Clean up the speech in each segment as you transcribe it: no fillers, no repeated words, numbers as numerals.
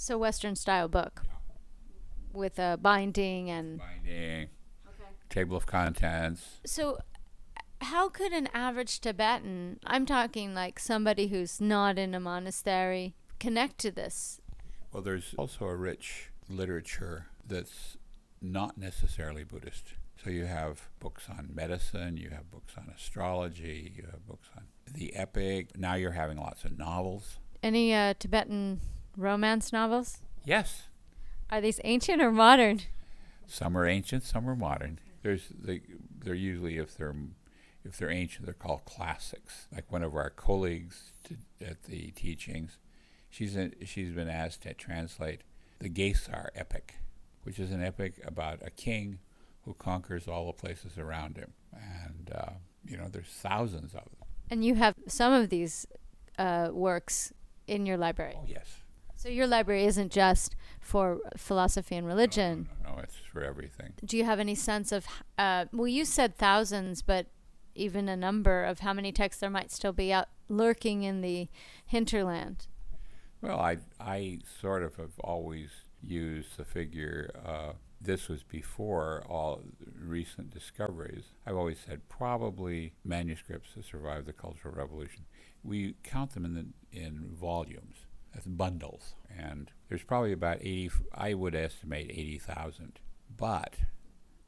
So Western style book with a binding and Binding, okay. table of contents. So how could an average Tibetan, I'm talking like somebody who's not in a monastery, connect to this? Well, there's also a rich literature that's not necessarily Buddhist. So you have books on medicine, you have books on astrology, you have books on the epic. Now you're having lots of novels. Any Tibetan romance novels? Yes, Are these ancient or modern? some are ancient, some are modern. They're usually if they're ancient, they're called classics. Like one of our colleagues at the teachings, she's been asked to translate the Dzongsar epic, which is an epic about a king who conquers all the places around him. And, there's thousands of them. And you have some of these works in your library. Oh, yes. So your library isn't just for philosophy and religion. No, it's for everything. Do you have any sense of, well, you said thousands, but even a number of how many texts there might still be out lurking in the hinterland? Well, I sort of have always used the figure, this was before all recent discoveries. I've always said probably manuscripts that survived the Cultural Revolution. We count them in volumes, as bundles, and there's probably about 80, I would estimate 80,000. But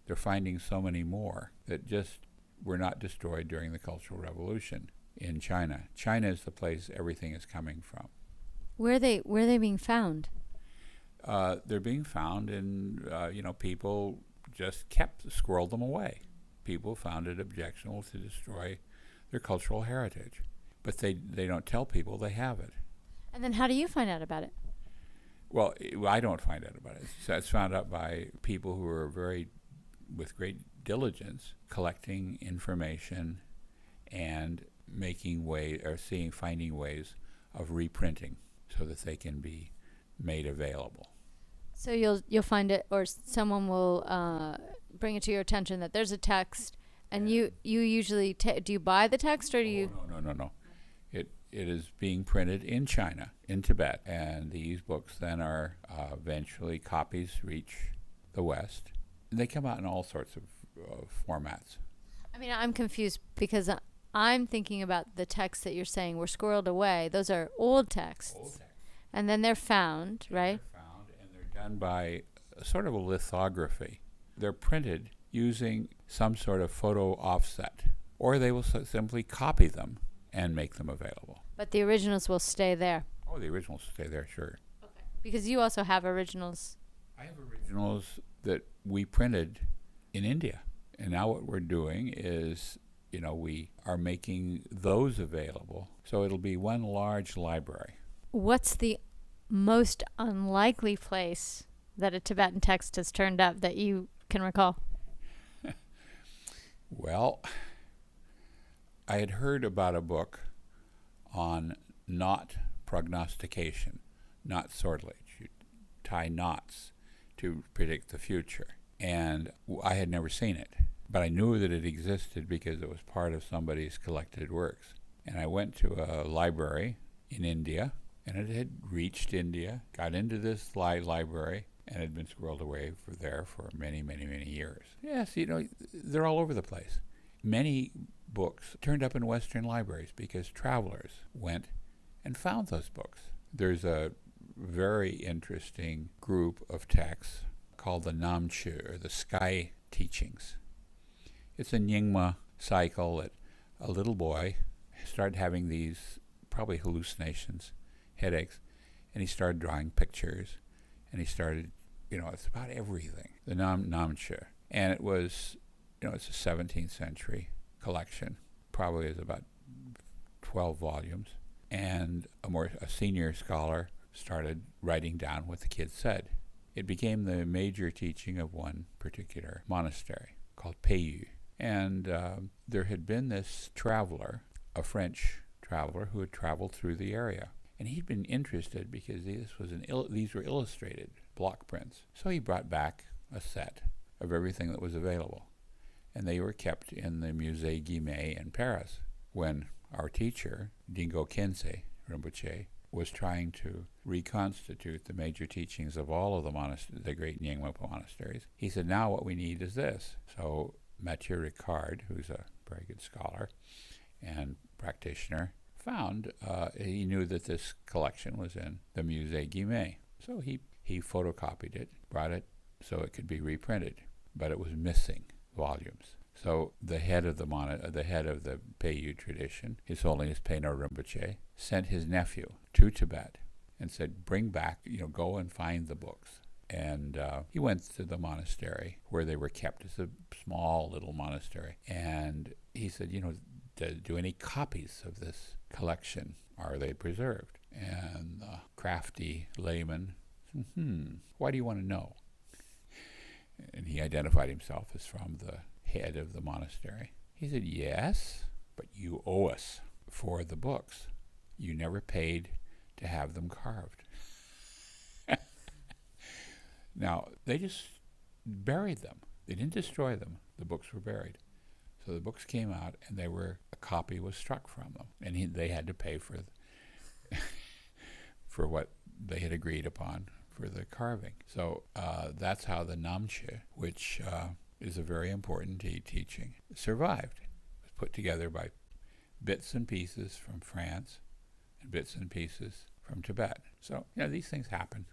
they're finding so many more that just were not destroyed during the Cultural Revolution in China. China is the place everything is coming from. Where are they being found? They're being found in, people just squirreled them away. People found it objectionable to destroy their cultural heritage. But they don't tell people they have it. And then how do you find out about it? Well, I don't find out about it. So it's found out by people who are with great diligence, collecting information and finding ways of reprinting so that they can be made available. So you'll find it, or someone will bring it to your attention that there's a text, and you usually do you buy the text or do you? No. It is being printed in China, in Tibet, and these books then are eventually copies reach the West. And they come out in all sorts of formats. I mean, I'm confused because I'm thinking about the texts that you're saying were squirreled away. Those are old texts. And then they're found, right? They're found, and they're done by sort of a lithography. They're printed using some sort of photo offset, or they will simply copy them and make them available. But the originals will stay there. Oh, the originals stay there, sure. Okay. Because you also have originals. I have originals that we printed in India. And now what we're doing is, we are making those available. So it'll be one large library. What's the most unlikely place that a Tibetan text has turned up that you can recall? Well, I had heard about a book on knot prognostication, knot sortilege. You tie knots to predict the future. And I had never seen it, but I knew that it existed because it was part of somebody's collected works. And I went to a library in India, and it had reached India, got into this library, and had been squirreled away there for many, many, many years. Yes, they're all over the place. Many books turned up in Western libraries because travelers went and found those books. There's a very interesting group of texts called the Namchu, or the Sky Teachings. It's a Nyingma cycle that a little boy started having these probably hallucinations, headaches, and he started drawing pictures, and he started, it's about everything, the Namchu. And it was, it's a 17th century collection, probably is about 12 volumes, and a senior scholar started writing down what the kids said. It became the major teaching of one particular monastery called Peiyu. And there had been this traveler, a French traveler, who had traveled through the area. And he'd been interested because these were illustrated block prints. So he brought back a set of everything that was available. And they were kept in the Musée Guimet in Paris. When our teacher, Dzongsar Khyentse Rinpoche, was trying to reconstitute the major teachings of all of the great Nyingma monasteries. He said, now what we need is this. So Mathieu Ricard, who's a very good scholar and practitioner, found, he knew that this collection was in the Musée Guimet. So he photocopied it, brought it so it could be reprinted, but it was missing volumes. So the head of the Peiyu tradition, His Holiness Peino Rinpoche, sent his nephew to Tibet and said, bring back, go and find the books. And he went to the monastery where they were kept. It's a small little monastery. And he said, do any copies of this collection, are they preserved? And the crafty layman, why do you want to know? And he identified himself as from the head of the monastery. He said, yes, but you owe us for the books. You never paid to have them carved. Now, they just buried them. They didn't destroy them. The books were buried. So the books came out, and a copy was struck from them. And they had to pay for for what they had agreed upon for the carving. So that's how the Namche, which is a very important teaching, survived. It was put together by bits and pieces from France and bits and pieces from Tibet. So, these things happen.